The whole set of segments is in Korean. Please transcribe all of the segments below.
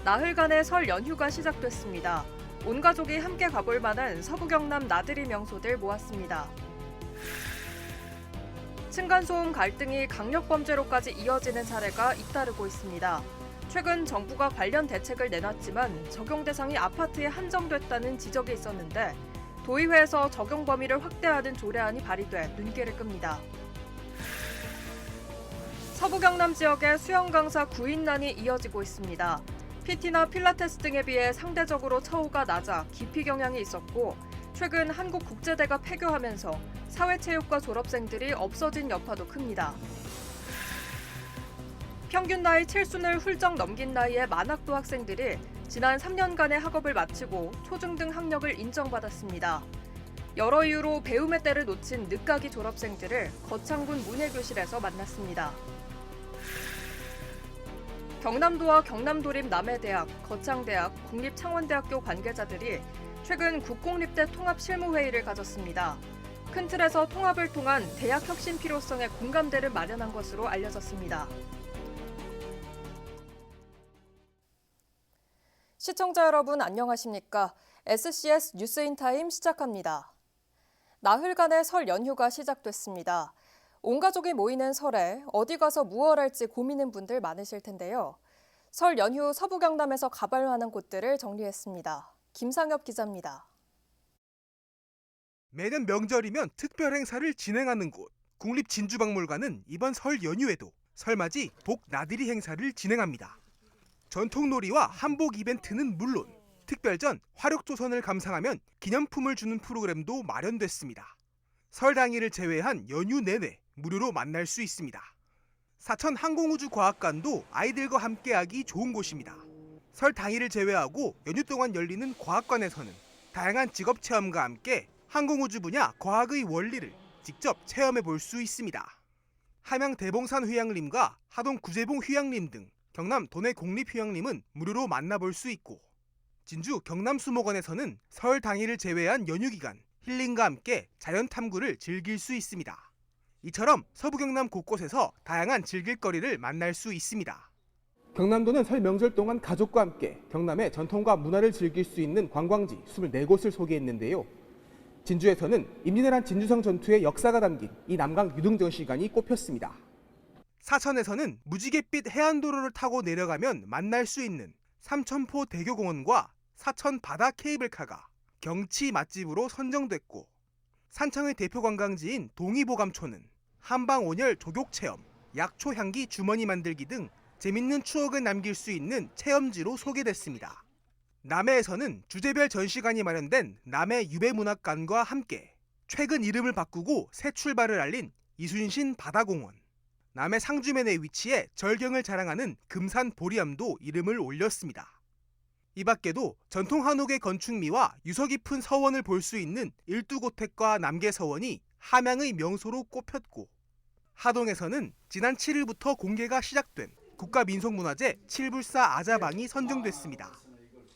나흘간의 설 연휴가 시작됐습니다. 온 가족이 함께 가볼 만한 서부 경남 나들이 명소들 모았습니다. 층간소음 갈등이 강력범죄로까지 이어지는 사례가 잇따르고 있습니다. 최근 정부가 관련 대책을 내놨지만 적용 대상이 아파트에 한정됐다는 지적이 있었는데 도의회에서 적용 범위를 확대하는 조례안이 발의돼 눈길을 끕니다. 서부 경남 지역의 수영 강사 구인난이 이어지고 있습니다. PT나 필라테스 등에 비해 상대적으로 처우가 낮아 기피 경향이 있었고 최근 한국국제대가 폐교하면서 사회체육과 졸업생들이 없어진 여파도 큽니다. 평균 나이 7순을 훌쩍 넘긴 나이의 만학도 학생들이 지난 3년간의 학업을 마치고 초중등 학력을 인정받았습니다. 여러 이유로 배움의 때를 놓친 늦가기 졸업생들을 거창군 문예교실에서 만났습니다. 경남도와 경남도립 남해대학, 거창대학, 국립창원대학교 관계자들이 최근 국공립대 통합실무회의를 가졌습니다. 큰 틀에서 통합을 통한 대학 혁신 필요성에 공감대를 마련한 것으로 알려졌습니다. 시청자 여러분 안녕하십니까? SCS 뉴스인타임 시작합니다. 나흘간의 설 연휴가 시작됐습니다. 온 가족이 모이는 설에 어디 가서 무얼 할지 고민인 분들 많으실 텐데요. 설 연휴 서부 경남에서 가볼 만한 곳들을 정리했습니다. 김상엽 기자입니다. 매년 명절이면 특별 행사를 진행하는 곳, 국립진주박물관은 이번 설 연휴에도 설맞이 복 나들이 행사를 진행합니다. 전통놀이와 한복 이벤트는 물론 특별전 화력조선을 감상하면 기념품을 주는 프로그램도 마련됐습니다. 설 당일을 제외한 연휴 내내 무료로 만날 수 있습니다. 사천 항공우주과학관도 아이들과 함께하기 좋은 곳입니다. 설 당일을 제외하고 연휴 동안 열리는 과학관에서는 다양한 직업체험과 함께 항공우주 분야 과학의 원리를 직접 체험해 볼 수 있습니다. 함양 대봉산 휴양림과 하동 구제봉 휴양림 등 경남 도내 공립휴양림은 무료로 만나볼 수 있고 진주 경남수목원에서는 설 당일을 제외한 연휴 기간 힐링과 함께 자연 탐구를 즐길 수 있습니다. 이처럼 서부 경남 곳곳에서 다양한 즐길거리를 만날 수 있습니다. 경남도는 설 명절 동안 가족과 함께 경남의 전통과 문화를 즐길 수 있는 관광지 24곳을 소개했는데요. 진주에서는 임진왜란 진주성 전투의 역사가 담긴 이 남강 유등전시관이 꼽혔습니다. 사천에서는 무지갯빛 해안도로를 타고 내려가면 만날 수 있는 삼천포 대교공원과 사천 바다 케이블카가 경치 맛집으로 선정됐고 산청의 대표 관광지인 동의보감초는 한방온열 조격체험, 약초향기 주머니 만들기 등 재밌는 추억을 남길 수 있는 체험지로 소개됐습니다. 남해에서는 주제별 전시관이 마련된 남해 유배문학관과 함께 최근 이름을 바꾸고 새 출발을 알린 이순신 바다공원, 남해 상주면에 위치해 절경을 자랑하는 금산 보리암도 이름을 올렸습니다. 이 밖에도 전통 한옥의 건축미와 유서 깊은 서원을 볼 수 있는 일두고택과 남계서원이 함양의 명소로 꼽혔고 하동에서는 지난 7일부터 공개가 시작된 국가민속문화재 칠불사 아자방이 선정됐습니다.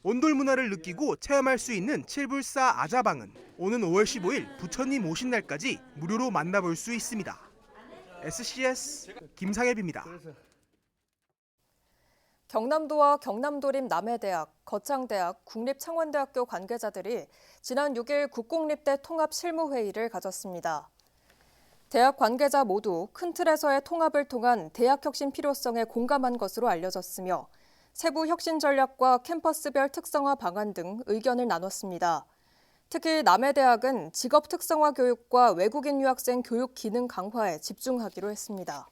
온돌 문화를 느끼고 체험할 수 있는 칠불사 아자방은 오는 5월 15일 부처님 오신 날까지 무료로 만나볼 수 있습니다. SCS 김상엽입니다. 경남도와 경남도립 남해대학, 거창대학, 국립창원대학교 관계자들이 지난 6일 국공립대 통합실무회의를 가졌습니다. 대학 관계자 모두 큰 틀에서의 통합을 통한 대학 혁신 필요성에 공감한 것으로 알려졌으며 세부 혁신 전략과 캠퍼스별 특성화 방안 등 의견을 나눴습니다. 특히 남해대학은 직업 특성화 교육과 외국인 유학생 교육 기능 강화에 집중하기로 했습니다.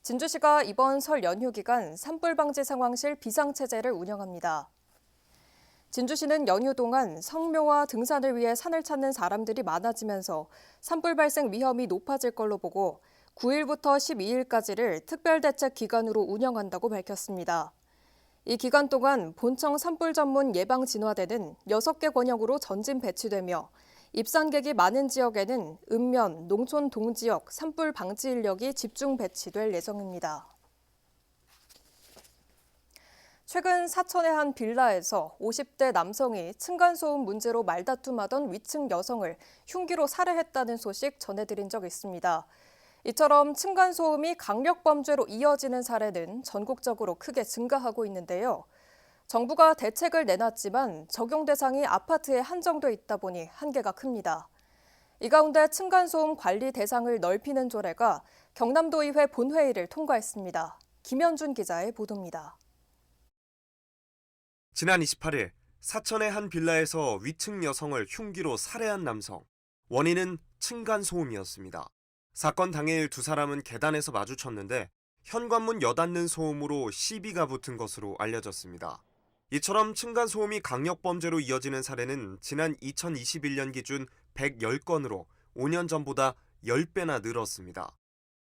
진주시가 이번 설 연휴 기간 산불 방지 상황실 비상체제를 운영합니다. 진주시는 연휴 동안 성묘와 등산을 위해 산을 찾는 사람들이 많아지면서 산불 발생 위험이 높아질 걸로 보고 9일부터 12일까지를 특별대책 기간으로 운영한다고 밝혔습니다. 이 기간 동안 본청 산불 전문 예방 진화대는 6개 권역으로 전진 배치되며 입산객이 많은 지역에는 읍면, 농촌 동지역 산불 방지 인력이 집중 배치될 예정입니다. 최근 사천의 한 빌라에서 50대 남성이 층간소음 문제로 말다툼하던 위층 여성을 흉기로 살해했다는 소식 전해드린 적 있습니다. 이처럼 층간소음이 강력범죄로 이어지는 사례는 전국적으로 크게 증가하고 있는데요. 정부가 대책을 내놨지만 적용 대상이 아파트에 한정돼 있다 보니 한계가 큽니다. 이 가운데 층간소음 관리 대상을 넓히는 조례가 경남도의회 본회의를 통과했습니다. 김현준 기자의 보도입니다. 지난 28일 사천의 한 빌라에서 위층 여성을 흉기로 살해한 남성. 원인은 층간소음이었습니다. 사건 당일 두 사람은 계단에서 마주쳤는데 현관문 여닫는 소음으로 시비가 붙은 것으로 알려졌습니다. 이처럼 층간소음이 강력범죄로 이어지는 사례는 지난 2021년 기준 110건으로 5년 전보다 10배나 늘었습니다.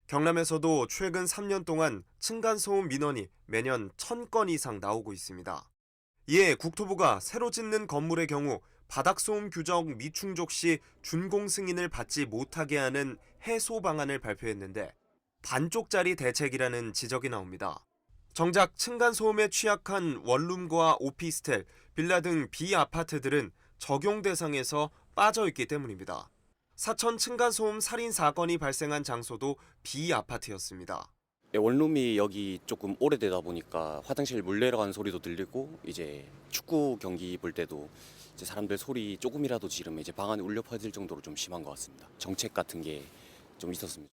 경남에서도 최근 3년 동안 층간소음 민원이 매년 1000건 이상 나오고 있습니다. 이에 국토부가 새로 짓는 건물의 경우 바닥소음 규정 미충족 시 준공 승인을 받지 못하게 하는 해소 방안을 발표했는데 반쪽짜리 대책이라는 지적이 나옵니다. 정작 층간소음에 취약한 원룸과 오피스텔, 빌라 등 비아파트들은 적용 대상에서 빠져있기 때문입니다. 사천 층간소음 살인 사건이 발생한 장소도 비아파트였습니다. 원룸이 여기 조금 오래되다 보니까 화장실 물 내려가는 소리도 들리고 이제 축구 경기 볼 때도 이제 사람들 소리 조금이라도 지르면 이제 방 안에 울려 퍼질 정도로 좀 심한 것 같습니다. 정책 같은 게 좀 있었습니다.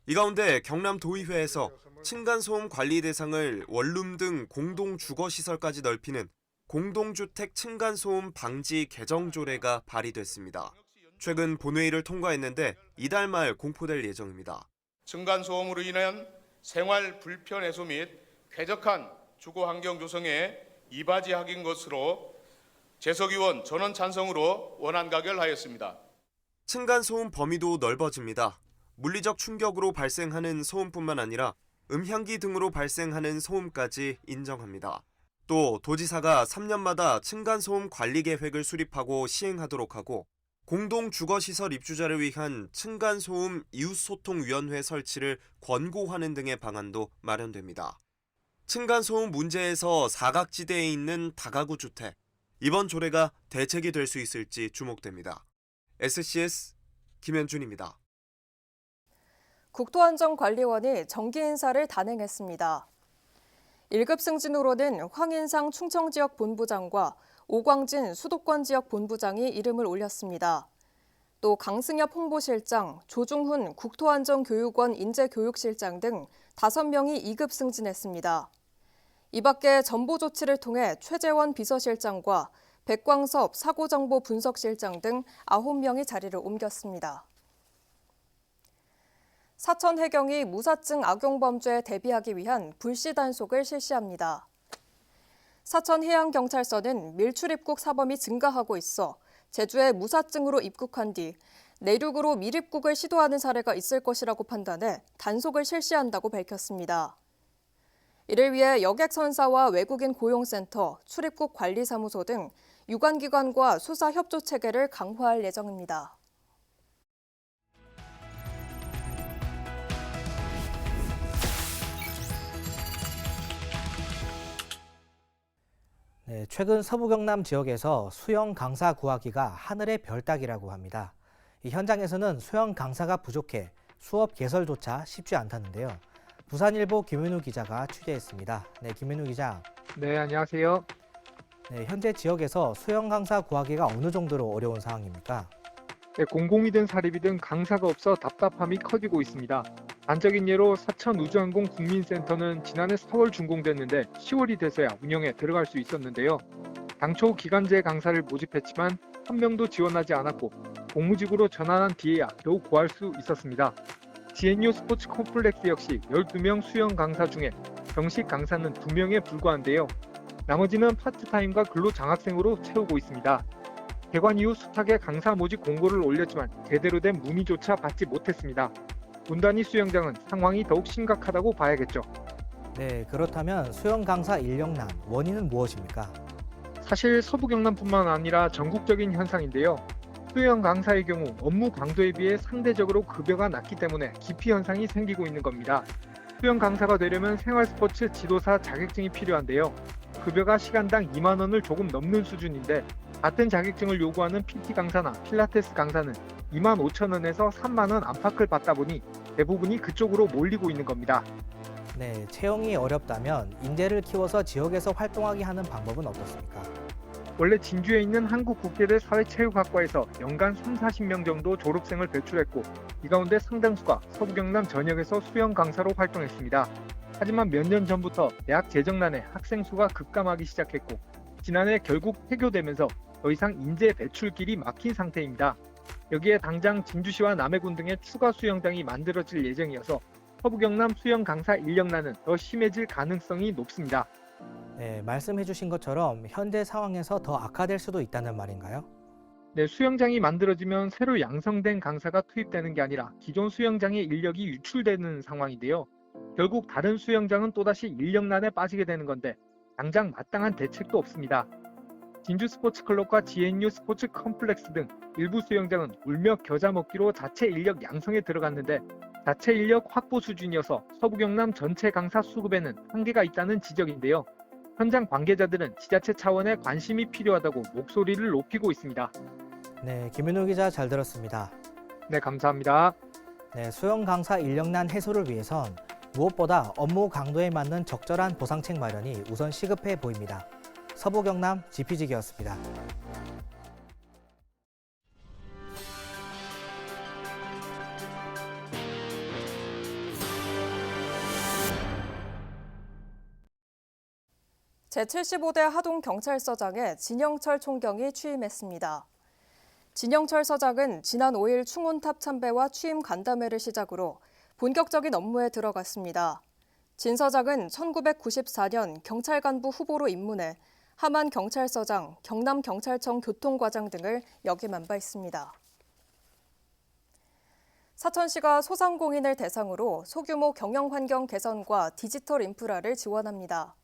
이 가운데 경남도의회에서 층간소음 관리 대상을 원룸 등 공동주거시설까지 넓히는 공동주택 층간소음 방지 개정 조례가 발의됐습니다. 최근 본회의를 통과했는데 이달 말 공포될 예정입니다. 층간소음으로 인한 생활 불편 해소 및 쾌적한 주거 환경 조성에 이바지하긴 것으로 재석의원 전원 찬성으로 원안 가결하였습니다. 층간소음 범위도 넓어집니다. 물리적 충격으로 발생하는 소음뿐만 아니라 음향기 등으로 발생하는 소음까지 인정합니다. 또 도지사가 3년마다 층간소음 관리 계획을 수립하고 시행하도록 하고 공동주거시설 입주자를 위한 층간소음 이웃소통위원회 설치를 권고하는 등의 방안도 마련됩니다. 층간소음 문제에서 사각지대에 있는 다가구 주택. 이번 조례가 대책이 될 수 있을지 주목됩니다. SCS 김현준입니다. 국토안전관리원이 정기 인사를 단행했습니다. 1급 승진으로는 황인상 충청지역 본부장과 오광진 수도권지역 본부장이 이름을 올렸습니다. 또 강승엽 홍보실장, 조중훈 국토안전교육원 인재교육실장 등 5명이 2급 승진했습니다. 이 밖에 전보조치를 통해 최재원 비서실장과 백광섭 사고정보분석실장 등 9명이 자리를 옮겼습니다. 사천 해경이 무사증 악용범죄에 대비하기 위한 불시 단속을 실시합니다. 사천 해양경찰서는 밀출입국 사범이 증가하고 있어 제주에 무사증으로 입국한 뒤 내륙으로 밀입국을 시도하는 사례가 있을 것이라고 판단해 단속을 실시한다고 밝혔습니다. 이를 위해 여객선사와 외국인 고용센터, 출입국 관리사무소 등 유관기관과 수사 협조 체계를 강화할 예정입니다. 네, 최근 서부 경남 지역에서 수영 강사 구하기가 하늘의 별 따기라고 합니다. 이 현장에서는 수영 강사가 부족해 수업 개설조차 쉽지 않다는데요. 부산일보 김현우 기자가 취재했습니다. 네, 김현우 기자. 네, 안녕하세요. 네, 현재 지역에서 수영 강사 구하기가 어느 정도로 어려운 상황입니까? 네, 공공이든 사립이든 강사가 없어 답답함이 커지고 있습니다. 단적인 예로 사천우주항공 국민센터는 지난해 4월 준공됐는데 10월이 돼서야 운영에 들어갈 수 있었는데요. 당초 기간제 강사를 모집했지만 한 명도 지원하지 않았고 공무직으로 전환한 뒤에야 겨우 구할 수 있었습니다. GNU 스포츠 콤플렉스 역시 12명 수영 강사 중에 정식 강사는 2명에 불과한데요. 나머지는 파트타임과 근로장학생으로 채우고 있습니다. 개관 이후 숱하게 강사 모집 공고를 올렸지만 제대로 된 문의조차 받지 못했습니다. 문단위 수영장은 상황이 더욱 심각하다고 봐야겠죠. 네, 그렇다면 수영 강사 인력난 원인은 무엇입니까? 사실 서부 경남뿐만 아니라 전국적인 현상인데요. 수영 강사의 경우 업무 강도에 비해 상대적으로 급여가 낮기 때문에 기피 현상이 생기고 있는 겁니다. 수영 강사가 되려면 생활스포츠 지도사 자격증이 필요한데요. 급여가 시간당 2만 원을 조금 넘는 수준인데 같은 자격증을 요구하는 PT 강사나 필라테스 강사는 25,000원에서 3만 원 안팎을 받다 보니 대부분이 그쪽으로 몰리고 있는 겁니다. 네, 채용이 어렵다면 인재를 키워서 지역에서 활동하게 하는 방법은 어떻습니까? 원래 진주에 있는 한국국제대 사회체육학과에서 연간 30-40명 정도 졸업생을 배출했고 이 가운데 상당수가 서부 경남 전역에서 수영 강사로 활동했습니다. 하지만 몇 년 전부터 대학 재정난에 학생 수가 급감하기 시작했고 지난해 결국 폐교되면서 더 이상 인재 배출길이 막힌 상태입니다. 여기에 당장 진주시와 남해군 등의 추가 수영장이 만들어질 예정이어서 서부 경남 수영 강사 인력난은 더 심해질 가능성이 높습니다. 네, 말씀해 주신 것처럼 현재 상황에서 더 악화될 수도 있다는 말인가요? 네, 수영장이 만들어지면 새로 양성된 강사가 투입되는 게 아니라 기존 수영장의 인력이 유출되는 상황인데요. 결국 다른 수영장은 또다시 인력난에 빠지게 되는 건데 당장 마땅한 대책도 없습니다. 진주 스포츠클럽과 GNU 스포츠 컴플렉스 등 일부 수영장은 울며 겨자 먹기로 자체 인력 양성에 들어갔는데 자체 인력 확보 수준이어서 서부 경남 전체 강사 수급에는 한계가 있다는 지적인데요. 현장 관계자들은 지자체 차원의 관심이 필요하다고 목소리를 높이고 있습니다. 네, 김윤우 기자 잘 들었습니다. 네, 감사합니다. 네, 수영 강사 인력난 해소를 위해선 무엇보다 업무 강도에 맞는 적절한 보상책 마련이 우선 시급해 보입니다. 서부 경남 GPG였습니다. 제75대 하동경찰서장에 진영철 총경이 취임했습니다. 진영철 서장은 지난 5일 충혼탑 참배와 취임 간담회를 시작으로 본격적인 업무에 들어갔습니다. 진 서장은 1994년 경찰간부 후보로 입문해 함안경찰서장, 경남경찰청 교통과장 등을 역임한 바 있습니다. 사천시가 소상공인을 대상으로 소규모 경영환경 개선과 디지털 인프라를 지원합니다.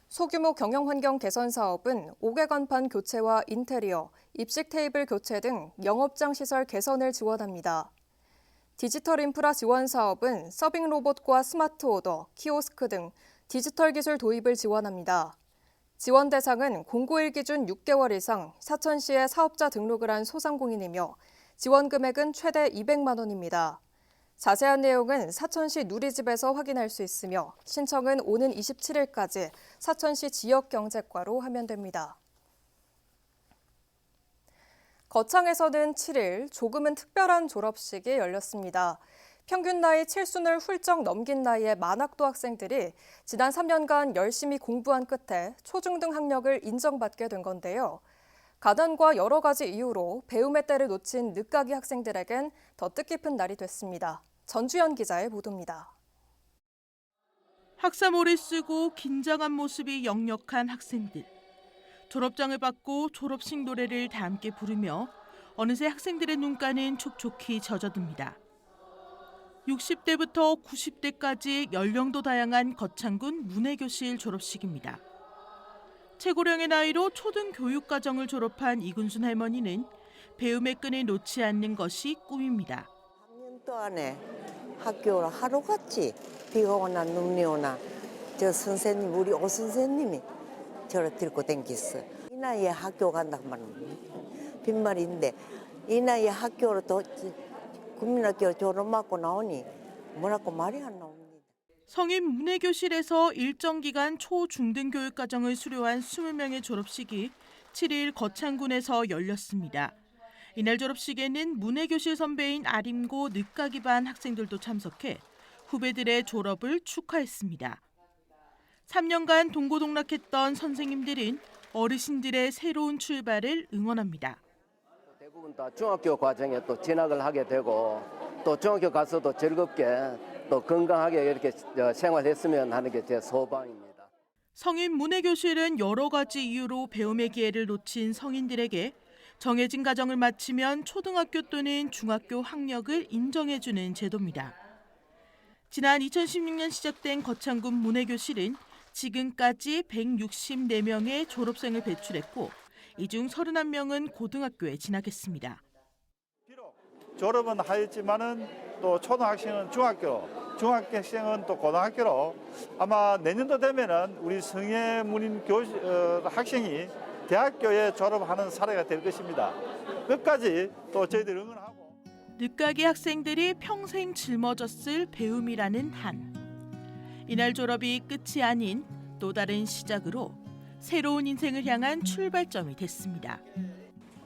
소규모 경영환경 개선 사업은 옥외간판 교체와 인테리어, 입식 테이블 교체 등 영업장 시설 개선을 지원합니다. 디지털 인프라 지원 사업은 서빙 로봇과 스마트 오더, 키오스크 등 디지털 기술 도입을 지원합니다. 지원 대상은 공고1 기준 6개월 이상 사천시에 사업자 등록을 한 소상공인이며 지원 금액은 최대 200만 원입니다. 자세한 내용은 사천시 누리집에서 확인할 수 있으며 신청은 오는 27일까지 사천시 지역경제과로 하면 됩니다. 거창에서는 7일 조금은 특별한 졸업식이 열렸습니다. 평균 나이 7순을 훌쩍 넘긴 나이의 만학도 학생들이 지난 3년간 열심히 공부한 끝에 초중등 학력을 인정받게 된 건데요. 가난과 여러 가지 이유로 배움의 때를 놓친 늦가기 학생들에겐 더 뜻깊은 날이 됐습니다. 전주현 기자의 보도입니다. 학사모를 쓰고 긴장한 모습이 역력한 학생들. 졸업장을 받고 졸업식 노래를 다 함께 부르며 어느새 학생들의 눈가는 촉촉히 젖어듭니다. 60대부터 90대까지 연령도 다양한 거창군 문해교실 졸업식입니다. 최고령의 나이로 초등교육과정을 졸업한 이군순 할머니는 배움의 끈을 놓지 않는 것이 꿈입니다. 3년 동안에 학교를 하루같이 비가 오나 눈이 오나 저 선생님 우리 오 선생님이 저를 들고 댕겼어. 이 나이에 학교 간다고 말은 빈말인데 이 나이에 학교로 또 국민학교 졸업하고 나오니 뭐라고 말이 안 나옵니다. 성인 문해교실에서 일정 기간 초중등 교육과정을 수료한 20명의 졸업식이 7일 거창군에서 열렸습니다. 이날 졸업식에는 문해교실 선배인 아림고 늦가기 반 학생들도 참석해 후배들의 졸업을 축하했습니다. 3년간 동고동락했던 선생님들은 어르신들의 새로운 출발을 응원합니다. 대부분 다 중학교 과정에 또 진학을 하게 되고 또 중학교 가서도 즐겁게 또 건강하게 이렇게 생활했으면 하는 게 제 소망입니다. 성인 문해교실은 여러 가지 이유로 배움의 기회를 놓친 성인들에게 정해진 과정을 마치면 초등학교 또는 중학교 학력을 인정해주는 제도입니다. 지난 2016년 시작된 거창군 문해교실은 지금까지 164명의 졸업생을 배출했고 이 중 31명은 고등학교에 진학했습니다. 비록 졸업은 하였지만은 또 초등학생은 중학교로, 중학생은 또 고등학교로 아마 내년도 되면은 우리 성해문인 학생이 대학교에 졸업하는 사례가 될 것입니다. 끝까지 또 저희들 응원하고. 늦가기 학생들이 평생 짊어졌을 배움이라는 한. 이날 졸업이 끝이 아닌 또 다른 시작으로 새로운 인생을 향한 출발점이 됐습니다.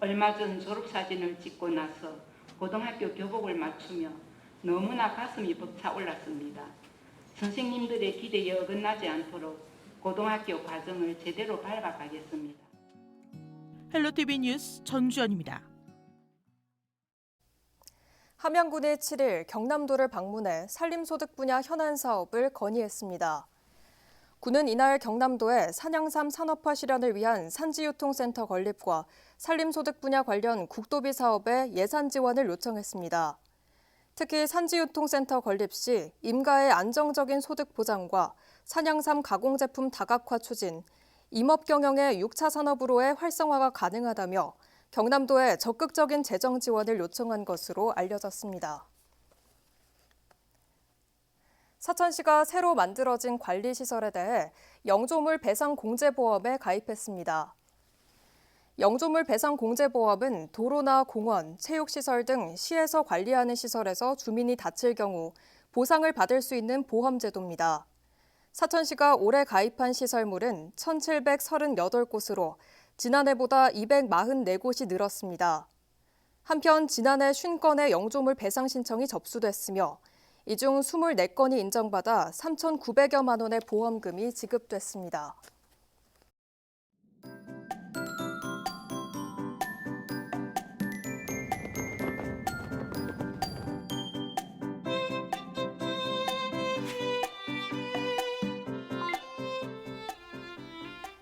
얼마 전 졸업사진을 찍고 나서 고등학교 교복을 맞추며 너무나 가슴이 벅차올랐습니다. 선생님들의 기대에 어긋나지 않도록 고등학교 과정을 제대로 밟아가겠습니다. 헬로티비 뉴스 전주연입니다. 함양군이 7일 경남도를 방문해 산림소득 분야 현안 사업을 건의했습니다. 군은 이날 경남도에 산양삼 산업화 실현을 위한 산지유통센터 건립과 산림소득 분야 관련 국도비 사업에 예산 지원을 요청했습니다. 특히 산지유통센터 건립 시 임가의 안정적인 소득 보장과 산양삼 가공제품 다각화 추진, 임업 경영의 6차 산업으로의 활성화가 가능하다며 경남도에 적극적인 재정 지원을 요청한 것으로 알려졌습니다. 사천시가 새로 만들어진 관리시설에 대해 영조물 배상 공제보험에 가입했습니다. 영조물 배상 공제보험은 도로나 공원, 체육시설 등 시에서 관리하는 시설에서 주민이 다칠 경우 보상을 받을 수 있는 보험제도입니다. 사천시가 올해 가입한 시설물은 1,738곳으로 지난해보다 244곳이 늘었습니다. 한편 지난해 50건의 영조물 배상 신청이 접수됐으며 이 중 24건이 인정받아 3,900여만 원의 보험금이 지급됐습니다.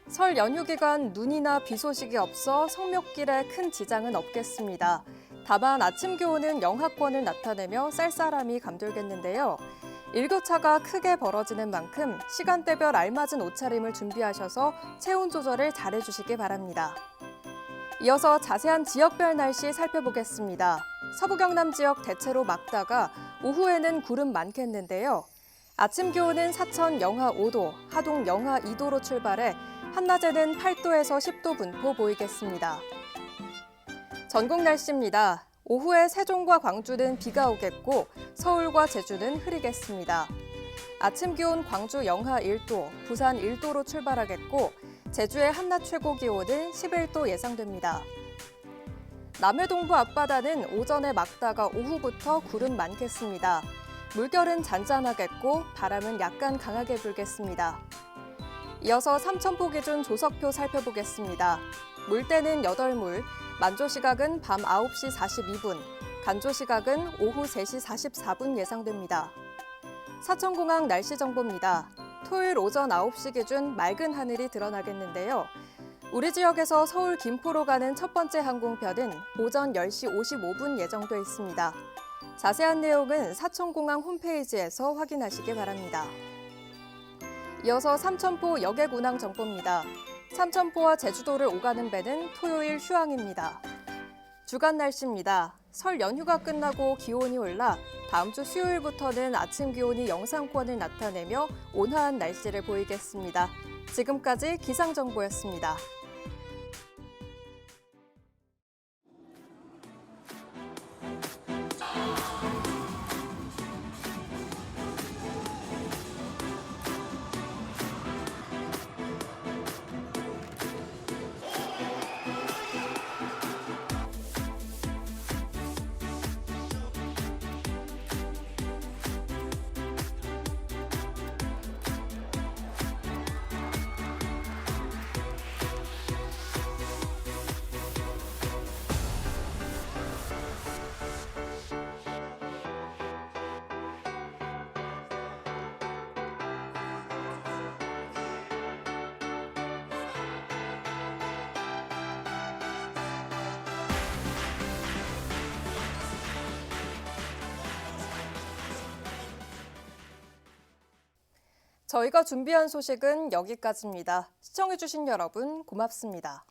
설 연휴 기간 눈이나 비 소식이 없어 성묘길에 큰 지장은 없겠습니다. 다만 아침 기온은 영하권을 나타내며 쌀쌀함이 감돌겠는데요. 일교차가 크게 벌어지는 만큼 시간대별 알맞은 옷차림을 준비하셔서 체온 조절을 잘해주시기 바랍니다. 이어서 자세한 지역별 날씨 살펴보겠습니다. 서부 경남 지역 대체로 맑다가 오후에는 구름 많겠는데요. 아침 기온은 사천 영하 5도, 하동 영하 2도로 출발해 한낮에는 8도에서 10도 분포 보이겠습니다. 전국 날씨입니다. 오후에 세종과 광주는 비가 오겠고 서울과 제주는 흐리겠습니다. 아침 기온 광주 영하 1도, 부산 1도로 출발하겠고 제주의 한낮 최고 기온은 11도 예상됩니다. 남해동부 앞바다는 오전에 맑다가 오후부터 구름 많겠습니다. 물결은 잔잔하겠고 바람은 약간 강하게 불겠습니다. 이어서 삼천포 기준 조석표 살펴보겠습니다. 물때는 8물, 만조 시각은 밤 9시 42분, 간조 시각은 오후 3시 44분 예상됩니다. 사천공항 날씨 정보입니다. 토요일 오전 9시 기준 맑은 하늘이 드러나겠는데요. 우리 지역에서 서울 김포로 가는 첫 번째 항공편은 오전 10시 55분 예정돼 있습니다. 자세한 내용은 사천공항 홈페이지에서 확인하시기 바랍니다. 이어서 삼천포 역액 운항 정보입니다. 삼천포와 제주도를 오가는 배는 토요일 휴항입니다. 주간 날씨입니다. 설 연휴가 끝나고 기온이 올라 다음 주 수요일부터는 아침 기온이 영상권을 나타내며 온화한 날씨를 보이겠습니다. 지금까지 기상정보였습니다. 저희가 준비한 소식은 여기까지입니다. 시청해주신 여러분 고맙습니다.